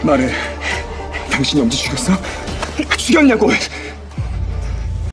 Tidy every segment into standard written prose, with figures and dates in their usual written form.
말해. 당신이 엄지 죽였어? 죽였냐고!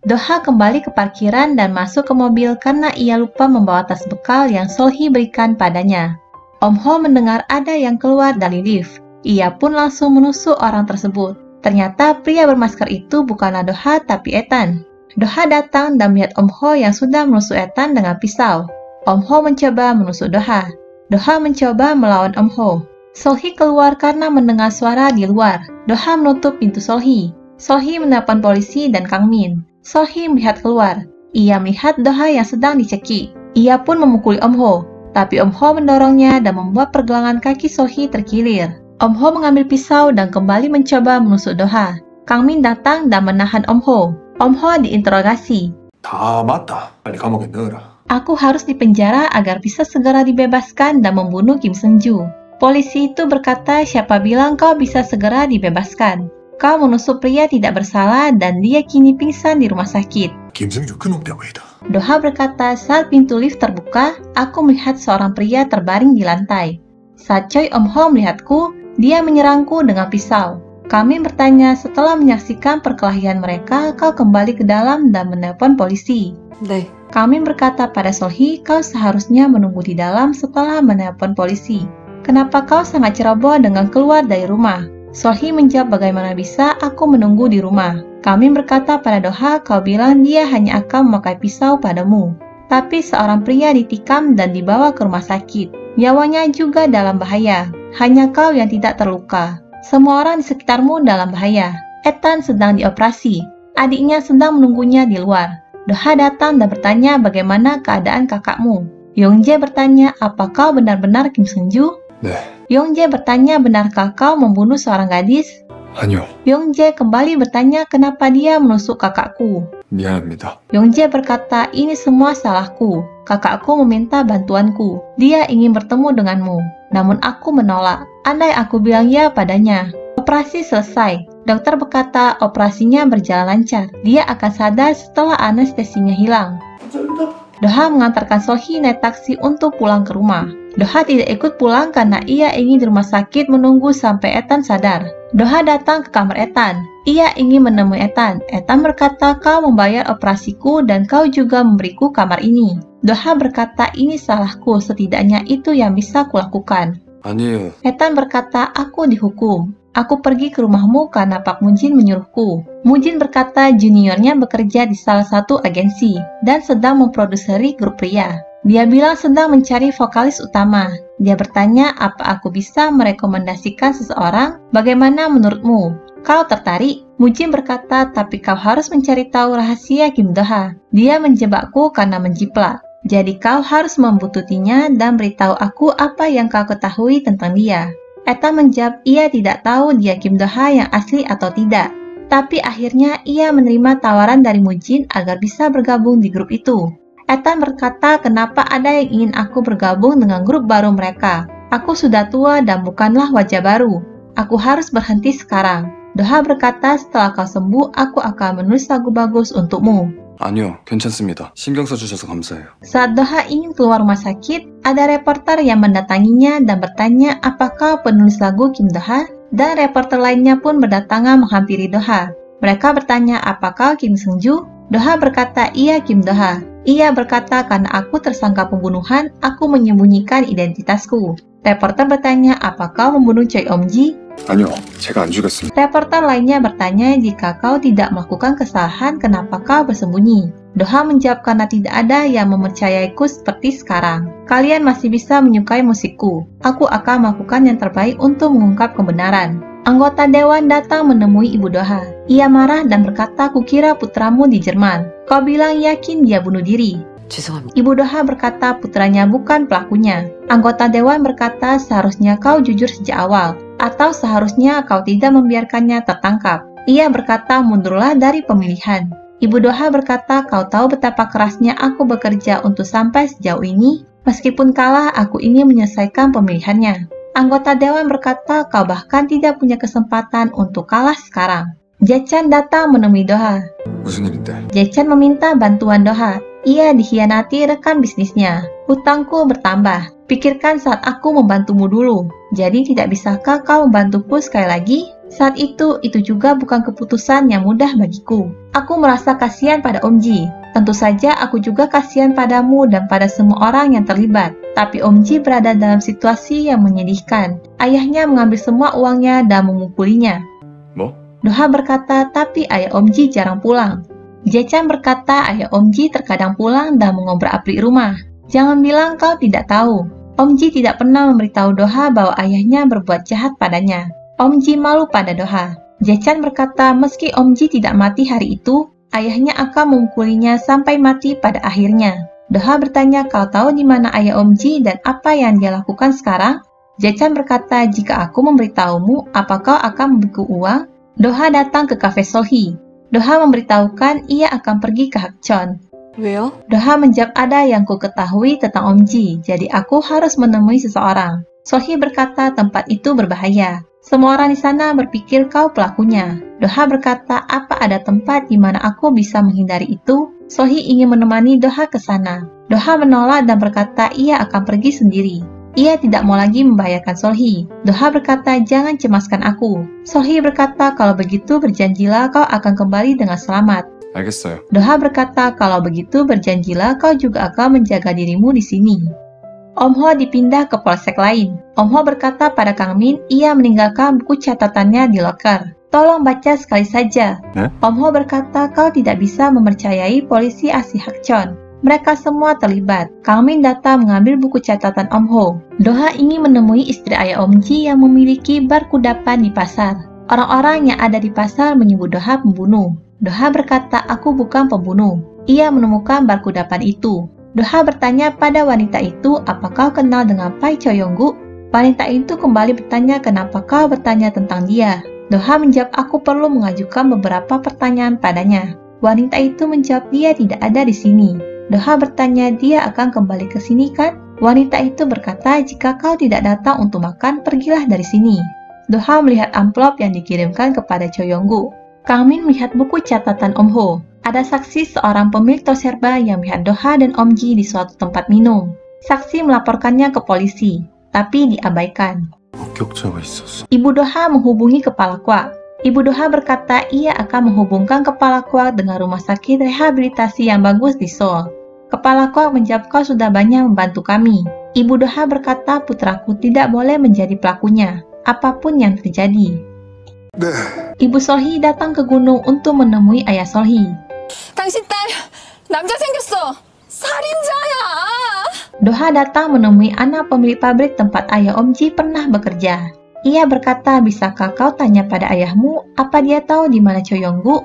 Doha kembali ke parkiran dan masuk ke mobil karena ia lupa membawa tas bekal yang Solhi berikan padanya. Om Ho mendengar ada yang keluar dari lift. Ia pun langsung menusuk orang tersebut. Ternyata pria bermasker itu bukanlah Doha tapi Ethan. Doha datang dan melihat Om Ho yang sudah menusuk Ethan dengan pisau. Om Ho mencoba menusuk Doha. Doha mencoba melawan Om Ho. Solhi keluar karena mendengar suara di luar. Doha menutup pintu Solhi. Solhi menelpon polisi dan Kang Min. Solhi melihat keluar. Ia melihat Doha yang sedang dicekik. Ia pun memukuli Om Ho, tapi Om Ho mendorongnya dan membuat pergelangan kaki Solhi terkilir. Om Ho mengambil pisau dan kembali mencoba menusuk Doha. Kang Min datang dan menahan Om Ho. Om Ho diinterogasi. 다 맞다. 빨리 감옥에 넣어라. Aku harus dipenjara agar bisa segera dibebaskan dan membunuh Kim Seung-ju. Polisi itu berkata, siapa bilang kau bisa segera dibebaskan? Kau menusuk pria tidak bersalah dan dia kini pingsan di rumah sakit. 김승주 그놈 때문이다. Doha berkata, saat pintu lift terbuka, aku melihat seorang pria terbaring di lantai. Saat Choi Om Ho melihatku, dia menyerangku dengan pisau. Kami bertanya, setelah menyaksikan perkelahian mereka, kau kembali ke dalam dan menelpon polisi. 네. Kami berkata pada Solhi, kau seharusnya menunggu di dalam setelah menelpon polisi. Kenapa kau sangat ceroboh dengan keluar dari rumah? Solhi menjawab, bagaimana bisa aku menunggu di rumah. Kami berkata pada Doha, kau bilang dia hanya akan memakai pisau padamu. Tapi seorang pria ditikam dan dibawa ke rumah sakit. Nyawanya juga dalam bahaya. Hanya kau yang tidak terluka. Semua orang di sekitarmu dalam bahaya. Ethan sedang dioperasi. Adiknya sedang menunggunya di luar. Doha datang dan bertanya bagaimana keadaan kakakmu. Yongjae bertanya, apa kau benar-benar Kim Seung-ju? 네. Yongjae bertanya, benarkah kau membunuh seorang gadis? 아니요. Yongjae kembali bertanya kenapa dia menusuk kakakku. 미안합니다. Yongjae berkata, ini semua salahku. Kakakku meminta bantuanku. Dia ingin bertemu denganmu. Namun aku menolak. Andai aku bilang ya padanya. Operasi selesai. Dokter berkata operasinya berjalan lancar. Dia akan sadar setelah anestesinya hilang. Doha mengantarkan Solhi naik taksi untuk pulang ke rumah. Doha tidak ikut pulang karena ia ingin di rumah sakit menunggu sampai Ethan sadar. Doha datang ke kamar Ethan. Ia ingin menemui Ethan. Ethan berkata, kau membayar operasiku dan kau juga memberiku kamar ini. Doha berkata, ini salahku, setidaknya itu yang bisa kulakukan. 아니에요. Ethan berkata, aku dihukum. Aku pergi ke rumahmu karena Pak Mujin menyuruhku. Mujin berkata juniornya bekerja di salah satu agensi dan sedang memproduseri grup pria. Dia bilang sedang mencari vokalis utama. Dia bertanya apa aku bisa merekomendasikan seseorang, bagaimana menurutmu? Kau tertarik? Mujin berkata, tapi kau harus mencari tahu rahasia Kim Doha. Dia menjebakku karena menjiplak. Jadi kau harus membututinya dan beritahu aku apa yang kau ketahui tentang dia. Ethan menjawab ia tidak tahu dia Kim Doha yang asli atau tidak. Tapi akhirnya ia menerima tawaran dari Mujin agar bisa bergabung di grup itu. Ethan berkata kenapa ada yang ingin aku bergabung dengan grup baru mereka. Aku sudah tua dan bukanlah wajah baru. Aku harus berhenti sekarang. Doha berkata setelah kau sembuh aku akan menulis lagu bagus untukmu. 아니요, 괜찮습니다. 신경 써주셔서 감사해요. Saat Doha ingin keluar rumah sakit, ada reporter yang mendatanginya dan bertanya apakah penulis lagu Kim Doha, dan reporter lainnya pun berdatangan menghampiri Doha. Mereka bertanya apakah Kim Seung-ju? Doha berkata iya Kim Doha. Ia berkata karena aku tersangka pembunuhan, aku menyembunyikan identitasku. Reporter bertanya apakah membunuh Choi Om-ji? 아니요, 제가 안 죽였습니다. Reporter lainnya bertanya jika kau tidak melakukan kesalahan kenapa kau bersembunyi. Doha menjawab karena tidak ada yang mempercayaiku seperti sekarang. Kalian masih bisa menyukai musikku. Aku akan melakukan yang terbaik untuk mengungkap kebenaran. Anggota dewan datang menemui Ibu Doha. Ia marah dan berkata, kukira putramu di Jerman. Kau bilang yakin dia bunuh diri. 죄송합니다. Ibu Doha berkata putranya bukan pelakunya. Anggota dewan berkata seharusnya kau jujur sejak awal. Atau seharusnya kau tidak membiarkannya tertangkap. Ia berkata mundurlah dari pemilihan. Ibu Doha berkata kau tahu betapa kerasnya aku bekerja untuk sampai sejauh ini. Meskipun kalah aku ingin menyelesaikan pemilihannya. Anggota dewan berkata kau bahkan tidak punya kesempatan untuk kalah sekarang. Jae-chan datang menemui Doha. 무슨 일인데? Jae-chan meminta bantuan Doha. Ia dikhianati rekan bisnisnya. Hutangku bertambah. Pikirkan saat aku membantumu dulu. Jadi tidak bisakah kau membantuku sekali lagi? Saat itu juga bukan keputusan yang mudah bagiku. Aku merasa kasihan pada Om Ji. Tentu saja aku juga kasihan padamu dan pada semua orang yang terlibat. Tapi Om Ji berada dalam situasi yang menyedihkan. Ayahnya mengambil semua uangnya dan memukulinya. 뭐? Doha berkata, tapi ayah Om Ji jarang pulang. Jechan berkata, ayah Om Ji terkadang pulang dan mengobrak-abrik rumah. Jangan bilang kau tidak tahu. Om Ji tidak pernah memberitahu Doha bahwa ayahnya berbuat jahat padanya. Om Ji malu pada Doha. Jechan berkata, meski Om Ji tidak mati hari itu, ayahnya akan memukulinya sampai mati pada akhirnya. Doha bertanya, kau tahu di mana ayah Om Ji dan apa yang dia lakukan sekarang? Jechan berkata, jika aku memberitahumu, apa kau akan memberiku uang? Doha datang ke kafe Solhi. Doha memberitahukan ia akan pergi ke Hakcheon. 왜요? Doha menjawab, ada yang ku ketahui tentang Om Ji, jadi aku harus menemui seseorang. Solhi berkata, tempat itu berbahaya. Semua orang di sana berpikir kau pelakunya. Doha berkata, apa ada tempat di mana aku bisa menghindari itu? Solhi ingin menemani Doha ke sana. Doha menolak dan berkata ia akan pergi sendiri. Ia tidak mau lagi membahayakan Solhi. Doha berkata, jangan cemaskan aku. Solhi berkata, kalau begitu berjanjilah kau akan kembali dengan selamat. 알겠어요. Doha berkata, kalau begitu berjanjilah kau juga akan menjaga dirimu di sini. Om Ho dipindah ke polsek lain. Om Ho berkata pada Kang Min, ia meninggalkan buku catatannya di loker. Tolong baca sekali saja. Om Ho berkata, kau tidak bisa mempercayai polisi asli Hakcheon. Mereka semua terlibat. Kang Min datang mengambil buku catatan Om Ho. Doha ingin menemui istri ayah Om Ji yang memiliki bar kudapan di pasar. Orang-orang yang ada di pasar menyebut Doha pembunuh. Doha berkata, aku bukan pembunuh. Ia menemukan bar kudapan itu. Doha bertanya pada wanita itu, apa kau kenal dengan Pai Choyonggu? Wanita itu kembali bertanya, kenapa kau bertanya tentang dia? Doha menjawab, aku perlu mengajukan beberapa pertanyaan padanya. Wanita itu menjawab, dia tidak ada di sini. Doha bertanya, dia akan kembali ke sini kan? Wanita itu berkata, jika kau tidak datang untuk makan, pergilah dari sini. Doha melihat amplop yang dikirimkan kepada Choyonggu. Kang Min melihat buku catatan Om Ho. Ada saksi seorang pemilik tos herba yang melihat Doha dan Om Ji di suatu tempat minum. Saksi melaporkannya ke polisi, tapi diabaikan. 목격자가 있었어. Ibu Doha menghubungi kepala Kwak. Ibu Doha berkata ia akan menghubungkan kepala Kwak dengan rumah sakit rehabilitasi yang bagus di Seoul. Kepala Kwak menjawab, kau sudah banyak membantu kami. Ibu Doha berkata, putraku tidak boleh menjadi pelakunya, apapun yang terjadi. Ibu Solhi datang ke gunung untuk menemui ayah Solhi. 당신 딸 남자 생겼어. 살인자야. Doha datang menemui anak pemilik pabrik tempat ayah Om Ji pernah bekerja. Ia berkata, bisakah kau tanya pada ayahmu apa dia tahu di mana Choyonggu?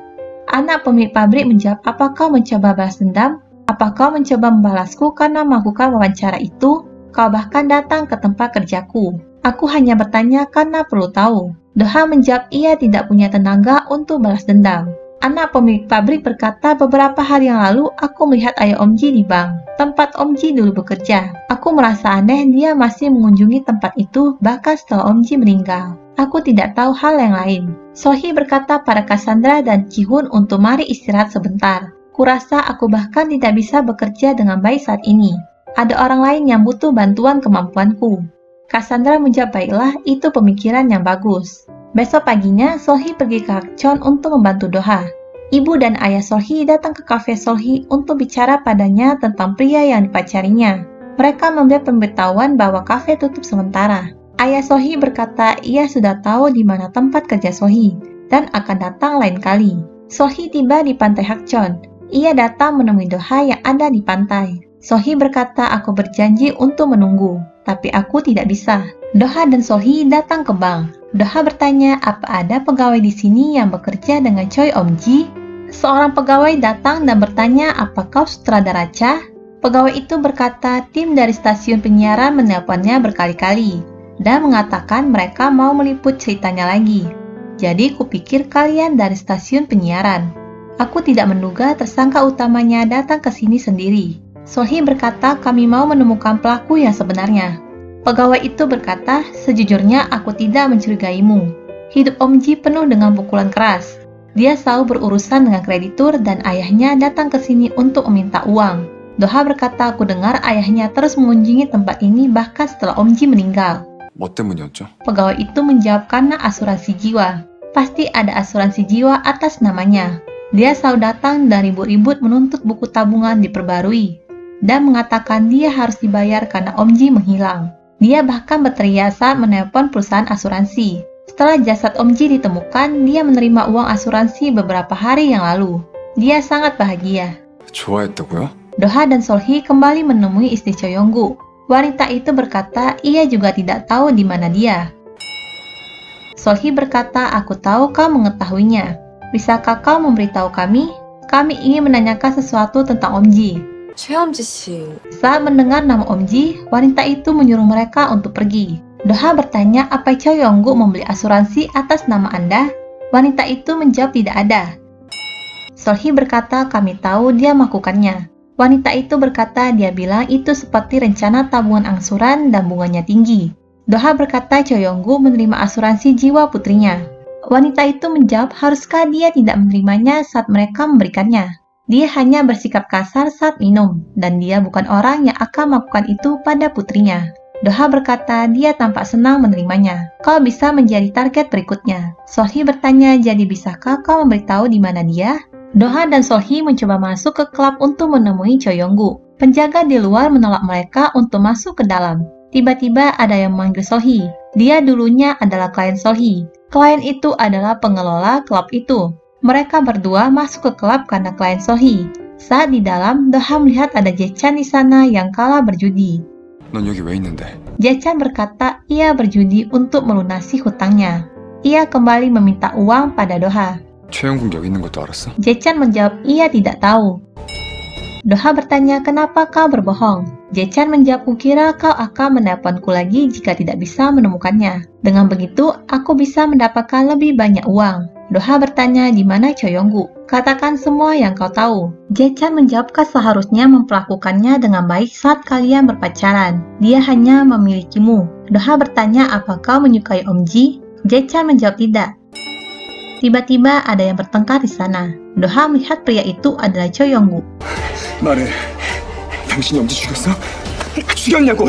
Anak pemilik pabrik menjawab, apa kau mencoba balas dendam? Apa kau mencoba membalasku karena melakukan wawancara itu? Kau bahkan datang ke tempat kerjaku. Aku hanya bertanya karena perlu tahu. Doha menjawab ia tidak punya tenaga untuk balas dendam. Anak pemilik pabrik berkata, beberapa hari yang lalu aku melihat ayah Om Ji di bank, tempat Om Ji dulu bekerja. Aku merasa aneh dia masih mengunjungi tempat itu bahkan setelah Om Ji meninggal. Aku tidak tahu hal yang lain. Sohee berkata pada Cassandra dan Ji-hoon untuk mari istirahat sebentar. Kurasa aku bahkan tidak bisa bekerja dengan baik saat ini. Ada orang lain yang butuh bantuan kemampuanku. Cassandra menjawab, baiklah, itu pemikiran yang bagus. Besok paginya, Sohee pergi ke Hakcheon untuk membantu Doha. Ibu dan ayah Sohee datang ke kafe Sohee untuk bicara padanya tentang pria yang dipacarinya. Mereka memberi pemberitahuan bahwa kafe tutup sementara. Ayah Sohee berkata ia sudah tahu di mana tempat kerja Sohee dan akan datang lain kali. Sohee tiba di pantai Hakcheon. Ia datang menemui Doha yang ada di pantai. Sohee berkata, aku berjanji untuk menunggu, tapi aku tidak bisa. Doha dan Sohee datang ke bank. Doha bertanya, apa ada pegawai di sini yang bekerja dengan Choi Om Ji? Seorang pegawai datang dan bertanya, apa kau sutradara Cha? Pegawai itu berkata, tim dari stasiun penyiaran menelponnya berkali-kali dan mengatakan mereka mau meliput ceritanya lagi. Jadi kupikir kalian dari stasiun penyiaran. Aku tidak menduga tersangka utamanya datang ke sini sendiri. Sohee berkata, kami mau menemukan pelaku yang sebenarnya. Pegawai itu berkata, sejujurnya aku tidak mencurigaimu. Hidup Om Ji penuh dengan pukulan keras. Dia selalu berurusan dengan kreditur dan ayahnya datang ke sini untuk meminta uang. Doha berkata, aku dengar ayahnya terus mengunjungi tempat ini bahkan setelah Om Ji meninggal. 뭐 때문이었죠? Pegawai itu menjawab karena asuransi jiwa. Pasti ada asuransi jiwa atas namanya. Dia selalu datang dan ribut-ribut menuntut buku tabungan diperbarui. Dan mengatakan dia harus dibayar karena Om Ji menghilang. Dia bahkan berteriak saat menelpon perusahaan asuransi. Setelah jasad Om Ji ditemukan, dia menerima uang asuransi beberapa hari yang lalu. Dia sangat bahagia. 좋아했다고요? Doha dan Solhi kembali menemui istri Cho Yong-gu. Wanita itu berkata ia juga tidak tahu di mana dia. Solhi berkata, aku tahu kau mengetahuinya. Bisakah kau memberitahu kami? Kami ingin menanyakan sesuatu tentang Om Ji. 최엄지 씨. Saat mendengar nama Om Ji, wanita itu menyuruh mereka untuk pergi. Doha bertanya apa Cho Yong-gu membeli asuransi atas nama Anda? Wanita itu menjawab tidak ada. Solhi berkata kami tahu dia melakukannya. Wanita itu berkata dia bilang itu seperti rencana tabungan angsuran dan bunganya tinggi. Doha berkata Cho Yong-gu menerima asuransi jiwa putrinya. Wanita itu menjawab haruskah dia tidak menerimanya saat mereka memberikannya. Dia hanya bersikap kasar saat minum, dan dia bukan orang yang akan melakukan itu pada putrinya. Doha berkata dia tampak senang menerimanya. Kau bisa menjadi target berikutnya. Solhi bertanya, jadi bisakah kau memberitahu di mana dia? Doha dan Solhi mencoba masuk ke klub untuk menemui Cho Yong-gu. Penjaga di luar menolak mereka untuk masuk ke dalam. Tiba-tiba ada yang memanggil Solhi. Dia dulunya adalah klien Solhi. Klien itu adalah pengelola klub itu. Mereka berdua masuk ke klub karena klien Solhi. Saat di dalam, Doha melihat ada Jae-chan di sana yang kalah berjudi. 넌 여기 왜 있는데? Jae-chan berkata ia berjudi untuk melunasi hutangnya. Ia kembali meminta uang pada Doha. 최영국 여기 있는 것도 알았어? Jae-chan menjawab ia tidak tahu. Doha bertanya kenapa kau berbohong. Jae-chan menjawab kukira kau akan menelponku lagi jika tidak bisa menemukannya. Dengan begitu aku bisa mendapatkan lebih banyak uang. Doha bertanya di mana Cho Yong-gu. Katakan semua yang kau tahu. Jae-chan menjawab kau seharusnya memperlakukannya dengan baik saat kalian berpacaran. Dia hanya memilikimu. Doha bertanya apa kau menyukai Om Ji? Jae-chan menjawab tidak. Tiba-tiba ada yang bertengkar di sana. Doha melihat pria itu adalah Cho Yong-gu. 말해. 당신이 엄지 죽였어? 죽였냐고!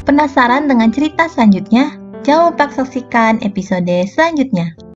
Penasaran dengan cerita selanjutnya? Jangan lupa saksikan episode selanjutnya.